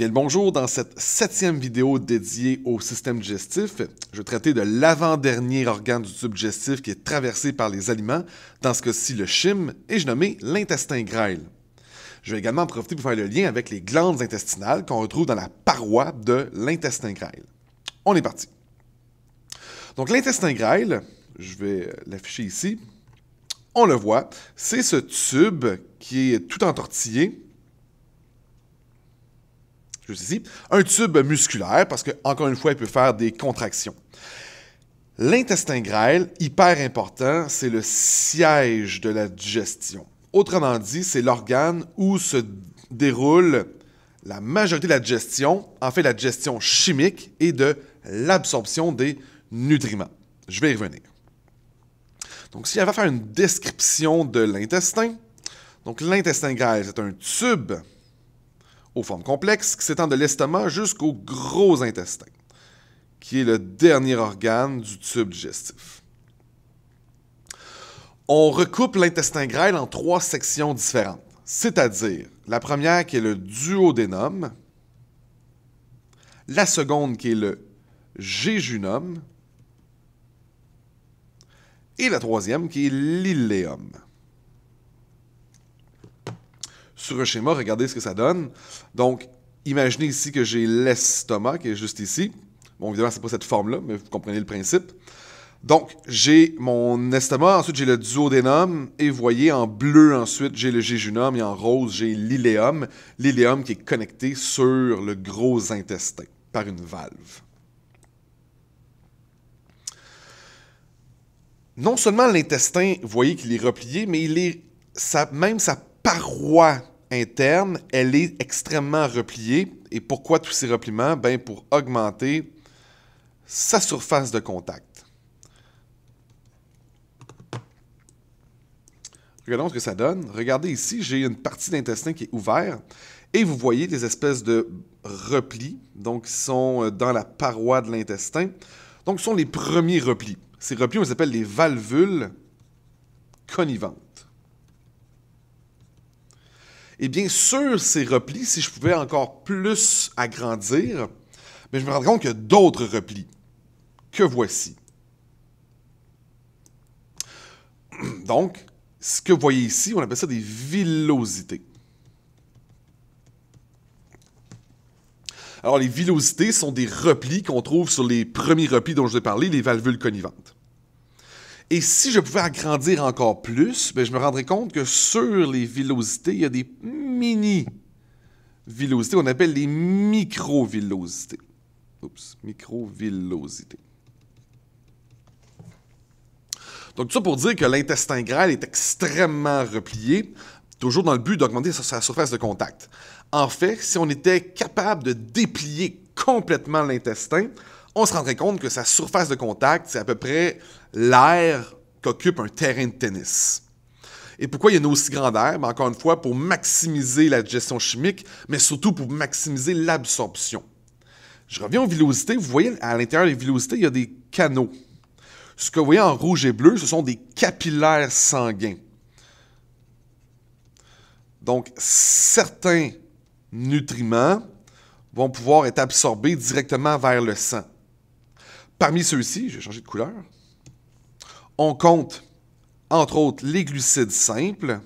Bien le bonjour, dans cette 7e vidéo dédiée au système digestif, je vais traiter de l'avant-dernier organe du tube digestif qui est traversé par les aliments, dans ce cas-ci le chyme, et je nommé l'intestin grêle. Je vais également en profiter pour faire le lien avec les glandes intestinales qu'on retrouve dans la paroi de l'intestin grêle. On est parti. Donc l'intestin grêle, je vais l'afficher ici, on le voit, c'est ce tube qui est tout entortillé, juste ici, un tube musculaire parce que, encore une fois, il peut faire des contractions. L'intestin grêle, hyper important, c'est le siège de la digestion. Autrement dit, c'est l'organe où se déroule la majorité de la digestion, en fait la digestion chimique et de l'absorption des nutriments. Je vais y revenir. Donc, si on va faire une description de l'intestin, donc l'intestin grêle, c'est un tube aux formes complexes qui s'étend de l'estomac jusqu'au gros intestin, qui est le dernier organe du tube digestif. On recoupe l'intestin grêle en 3 sections différentes, c'est-à-dire la première qui est le duodénum, la seconde qui est le jéjunum et la troisième qui est l'iléum. Sur un schéma, regardez ce que ça donne. Donc, imaginez ici que j'ai l'estomac qui est juste ici. Bon, évidemment, ce n'est pas cette forme-là, mais vous comprenez le principe. Donc, j'ai mon estomac, ensuite j'ai le duodénum, et vous voyez, en bleu, ensuite, j'ai le jéjunum, et en rose, j'ai l'iléum. L'iléum qui est connecté sur le gros intestin par une valve. Non seulement l'intestin, vous voyez qu'il est replié, mais même sa paroi interne, elle est extrêmement repliée. Et pourquoi tous ces repliements? Bien, pour augmenter sa surface de contact. Regardons ce que ça donne. Regardez ici, j'ai une partie d'intestin qui est ouverte. Et vous voyez des espèces de replis, donc qui sont dans la paroi de l'intestin. Donc, ce sont les premiers replis. Ces replis, on les appelle les valvules connivantes. Et bien, sur ces replis, si je pouvais encore plus agrandir, bien, je me rends compte qu'il y a d'autres replis que voici. Donc, ce que vous voyez ici, on appelle ça des villosités. Alors, les villosités sont des replis qu'on trouve sur les premiers replis dont je vous ai parlé, les valvules connivantes. Et si je pouvais agrandir encore plus, bien, je me rendrais compte que sur les villosités, il y a des mini-villosités, on appelle les microvillosités. Oups, microvillosités. Donc, tout ça pour dire que l'intestin grêle est extrêmement replié, toujours dans le but d'augmenter sa surface de contact. En fait, si on était capable de déplier complètement l'intestin, on se rendrait compte que sa surface de contact, c'est à peu près l'air qu'occupe un terrain de tennis. Et pourquoi il y a une aussi grande aire? Ben, encore une fois, pour maximiser la digestion chimique, mais surtout pour maximiser l'absorption. Je reviens aux villosités. Vous voyez, à l'intérieur des villosités, il y a des canaux. Ce que vous voyez en rouge et bleu, ce sont des capillaires sanguins. Donc, certains nutriments vont pouvoir être absorbés directement vers le sang. Parmi ceux-ci, je vais changer de couleur, on compte, entre autres, les glucides simples,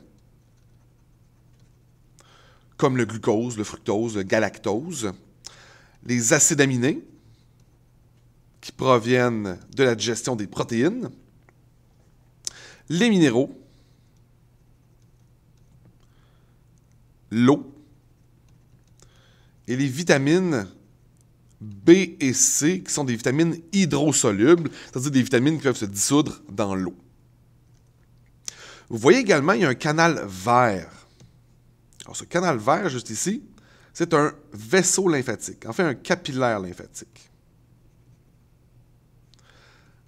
comme le glucose, le fructose, le galactose, les acides aminés, qui proviennent de la digestion des protéines, les minéraux, l'eau et les vitamines B et C, qui sont des vitamines hydrosolubles, c'est-à-dire des vitamines qui peuvent se dissoudre dans l'eau. Vous voyez également, il y a un canal vert. Alors, ce canal vert, juste ici, c'est un vaisseau lymphatique, en fait un capillaire lymphatique.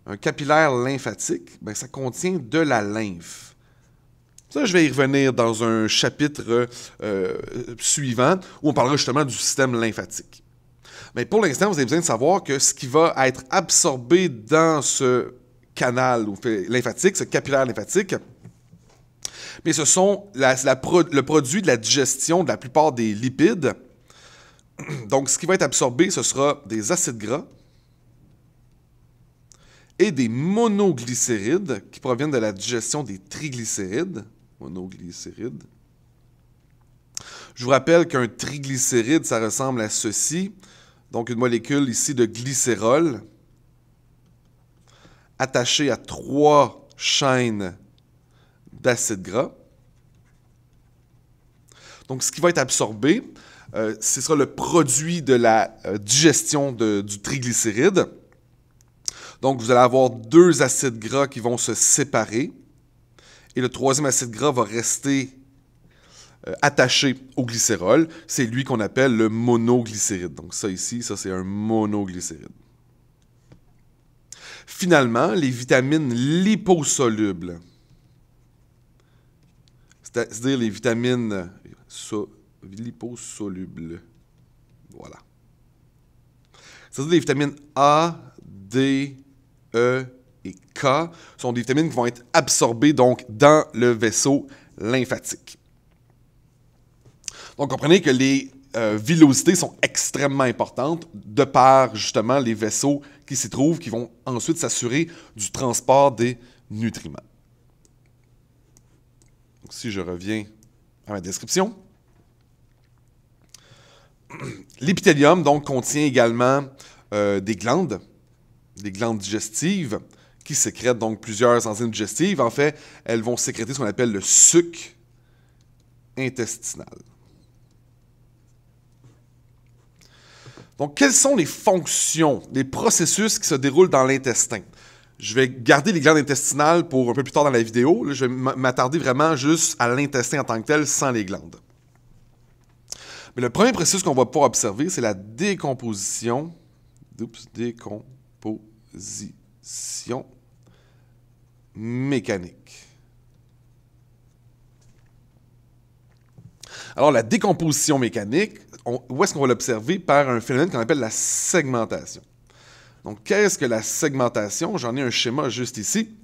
Un capillaire lymphatique, bien, ça contient de la lymphe. Ça, je vais y revenir dans un chapitre suivant, où on parlera justement du système lymphatique. Mais pour l'instant, vous avez besoin de savoir que ce qui va être absorbé dans ce canal lymphatique, ce capillaire lymphatique, mais ce sont le produit de la digestion de la plupart des lipides Donc, ce qui va être absorbé, ce sera des acides gras et des monoglycérides qui proviennent de la digestion des triglycérides. Monoglycérides. Je vous rappelle qu'un triglycéride, ça ressemble à ceci. Donc, une molécule ici de glycérol attachée à 3 chaînes d'acides gras. Donc, ce qui va être absorbé, ce sera le produit de la digestion du triglycéride. Donc, vous allez avoir 2 acides gras qui vont se séparer. Et le 3e acide gras va rester attaché au glycérol. C'est lui qu'on appelle le monoglycéride. Donc, ça ici, ça c'est un monoglycéride. Finalement, les vitamines liposolubles, c'est-à-dire les vitamines liposolubles, voilà. C'est-à-dire les vitamines A, D, E et K sont des vitamines qui vont être absorbées donc dans le vaisseau lymphatique. Donc, comprenez que les villosités sont extrêmement importantes de par, justement, les vaisseaux qui s'y trouvent, qui vont ensuite s'assurer du transport des nutriments. Donc, si je reviens à ma description, l'épithélium, donc, contient également des glandes digestives qui sécrètent donc plusieurs enzymes digestives. En fait, elles vont sécréter ce qu'on appelle le suc intestinal. Donc, quelles sont les fonctions, les processus qui se déroulent dans l'intestin? Je vais garder les glandes intestinales pour un peu plus tard dans la vidéo. Là, je vais m'attarder vraiment juste à l'intestin en tant que tel, sans les glandes. Mais le premier processus qu'on va pouvoir observer, c'est la décomposition. Décomposition mécanique. Alors, la décomposition mécanique, où est-ce qu'on va l'observer? Par un phénomène qu'on appelle la segmentation. Donc, qu'est-ce que la segmentation? J'en ai un schéma juste ici.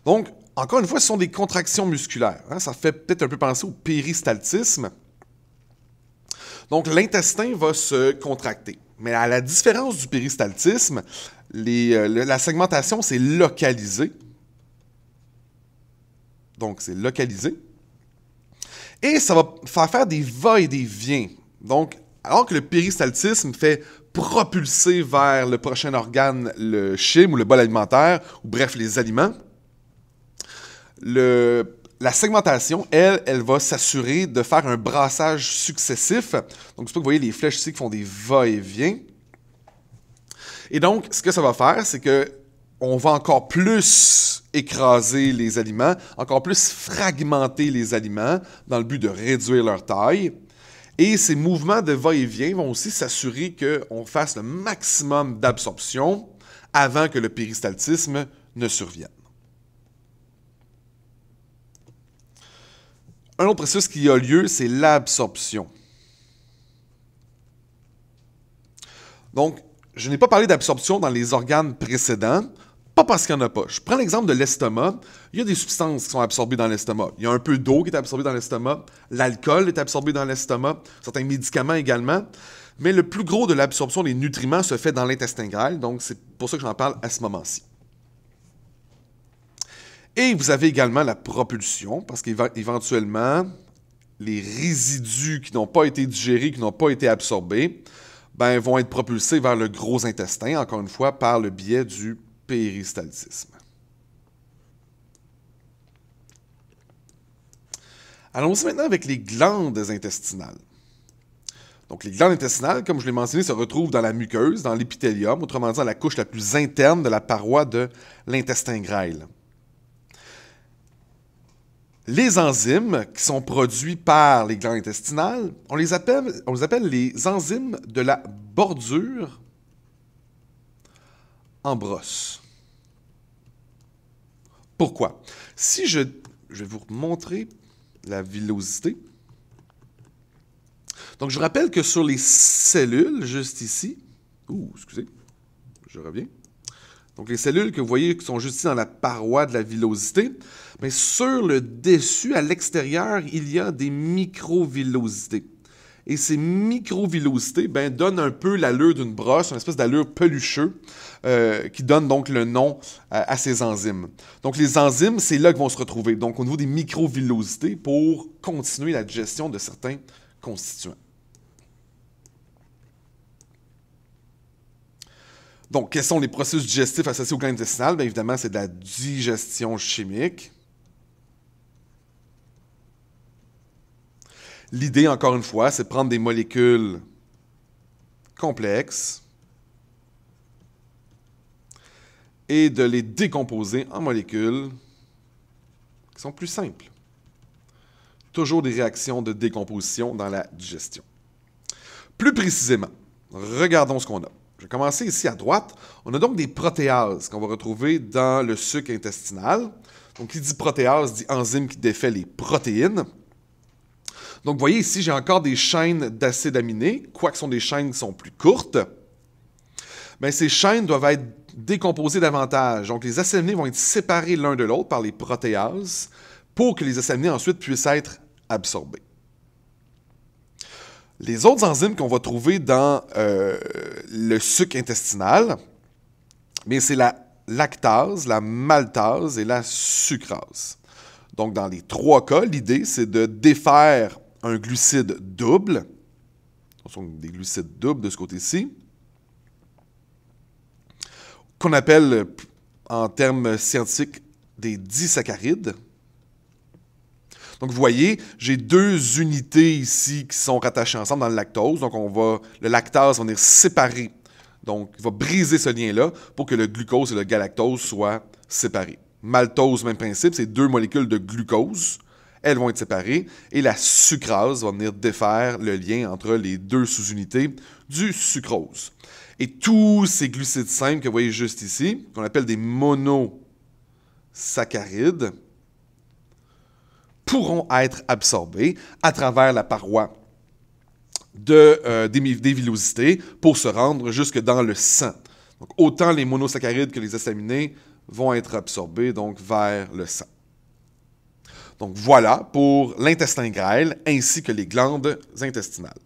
Donc, encore une fois, ce sont des contractions musculaires. Hein? Ça fait peut-être un peu penser au péristaltisme. Donc, l'intestin va se contracter. Mais à la différence du péristaltisme, la segmentation, c'est localisé. Donc, c'est localisé. Et ça va faire des va et des viens. Donc, alors que le péristaltisme fait propulser vers le prochain organe le chyme ou le bol alimentaire, ou bref, les aliments, la segmentation, elle va s'assurer de faire un brassage successif. Donc, c'est pour que vous voyez les flèches ici qui font des va-et-vient. Et donc, ce que ça va faire, c'est qu'on va encore plus écraser les aliments, encore plus fragmenter les aliments dans le but de réduire leur taille. Et ces mouvements de va-et-vient vont aussi s'assurer qu'on fasse le maximum d'absorption avant que le péristaltisme ne survienne. Un autre processus qui a lieu, c'est l'absorption. Donc, je n'ai pas parlé d'absorption dans les organes précédents, pas parce qu'il n'y en a pas. Je prends l'exemple de l'estomac. Il y a des substances qui sont absorbées dans l'estomac. Il y a un peu d'eau qui est absorbée dans l'estomac. L'alcool est absorbé dans l'estomac. Certains médicaments également. Mais le plus gros de l'absorption des nutriments se fait dans l'intestin grêle. Donc, c'est pour ça que j'en parle à ce moment-ci. Et vous avez également la propulsion, parce qu'éventuellement, les résidus qui n'ont pas été digérés, qui n'ont pas été absorbés, vont être propulsés vers le gros intestin, encore une fois, par le biais du péristaltisme. Allons-y maintenant avec les glandes intestinales. Donc, les glandes intestinales, comme je l'ai mentionné, se retrouvent dans la muqueuse, dans l'épithélium, autrement dit, dans la couche la plus interne de la paroi de l'intestin grêle. Les enzymes qui sont produits par les glandes intestinales, on les appelle les enzymes de la bordure en brosse. Pourquoi? Si je vais vous montrer la villosité. Donc, je rappelle que sur les cellules, juste ici, excusez, je reviens. Donc, les cellules que vous voyez qui sont juste ici dans la paroi de la villosité, mais sur le dessus, à l'extérieur, il y a des microvillosités. Et ces microvillosités donnent un peu l'allure d'une brosse, une espèce d'allure pelucheuse, qui donne donc le nom à ces enzymes. Donc les enzymes, c'est là qu'ils vont se retrouver, donc au niveau des microvillosités, pour continuer la digestion de certains constituants. Donc, quels sont les processus digestifs associés au gland intestinal? Bien évidemment, c'est de la digestion chimique. L'idée, encore une fois, c'est de prendre des molécules complexes et de les décomposer en molécules qui sont plus simples. Toujours des réactions de décomposition dans la digestion. Plus précisément, regardons ce qu'on a. Je vais commencer ici à droite. On a donc des protéases qu'on va retrouver dans le suc intestinal. Donc, qui dit protéase dit enzyme qui défait les protéines. Donc, vous voyez ici, j'ai encore des chaînes d'acides aminés, quoique ce sont des chaînes qui sont plus courtes. Bien, ces chaînes doivent être décomposées davantage. Donc, les acides aminés vont être séparés l'un de l'autre par les protéases pour que les acides aminés ensuite puissent être absorbés. Les autres enzymes qu'on va trouver dans le suc intestinal, c'est la lactase, la maltase et la sucrase. Donc, dans les trois cas, l'idée, c'est de défaire un glucide double. Ce sont des glucides doubles de ce côté-ci, qu'on appelle, en termes scientifiques, des disaccharides. Donc, vous voyez, j'ai deux unités ici qui sont rattachées ensemble dans le lactose. Donc, le lactase va venir séparer. Donc, il va briser ce lien-là pour que le glucose et le galactose soient séparés. Maltose, même principe, c'est deux molécules de glucose. Elles vont être séparées. Et la sucrase va venir défaire le lien entre les deux sous-unités du sucrose. Et tous ces glucides simples que vous voyez juste ici, qu'on appelle des monosaccharides, pourront être absorbés à travers la paroi des villosités pour se rendre jusque dans le sang. Donc, autant les monosaccharides que les acides aminés vont être absorbés donc, vers le sang. Donc, voilà pour l'intestin grêle ainsi que les glandes intestinales.